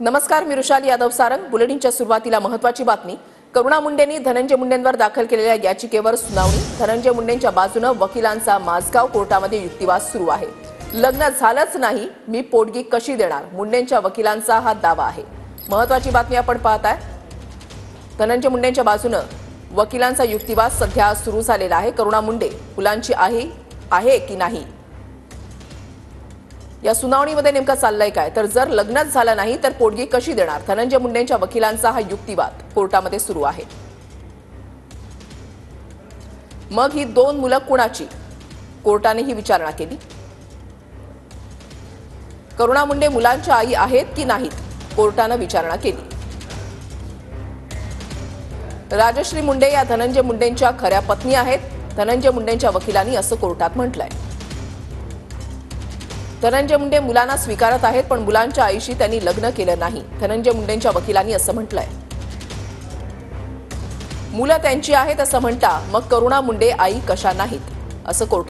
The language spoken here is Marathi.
नमस्कार, मी रुशाली यादव सारंग। बुलेटिनच्या सुरुवातीला महत्त्वाची बातमी। करुणा मुंडेंनी धनंजय मुंडेंवर दाखल केलेल्या याचिकेवर सुनावणी। धनंजय मुंडेंच्या बाजूने वकिलांचा माझगाव कोर्टामध्ये युक्तिवाद सुरू आहे। लग्न झालंच नाही, मी पोटगी कशी देणार, मुंडेंच्या वकिलांचा हा दावा आहे। महत्त्वाची बातमी आपण पाहताय। धनंजय मुंडेंच्या बाजूने वकिलांचा युक्तिवाद सध्या सुरू झालेला आहे। करुणा मुंडे मुलांची आहे की नाही या सुनावणीमध्ये नेमका चाललंय काय, तर जर लग्नच झालं नाही तर पोटगी कशी देणार, धनंजय मुंडेंच्या वकिलांचा हा युक्तिवाद कोर्टामध्ये सुरू आहे। मग ही दोन मुलं कुणाची, कोर्टाने ही विचारणा केली। करुणा मुंडे मुलांच्या आई आहेत की नाहीत, कोर्टाने विचारणा केली। राजश्री मुंडे या धनंजय मुंडेंच्या खऱ्या पत्नी आहेत, धनंजय मुंडेंच्या वकिलांनी असं कोर्टात म्हटलंय। धनंजय मुंडे मुलांना स्वीकारत आहेत, पण मुलांच्या आईशी त्यांनी लग्न केलं नाही, धनंजय मुंडेंच्या वकिलांनी असं म्हटलंय। मुलं त्यांची आहेत असं म्हणता मग करुणा मुंडे आई कशा नाहीत, असं कोर्ट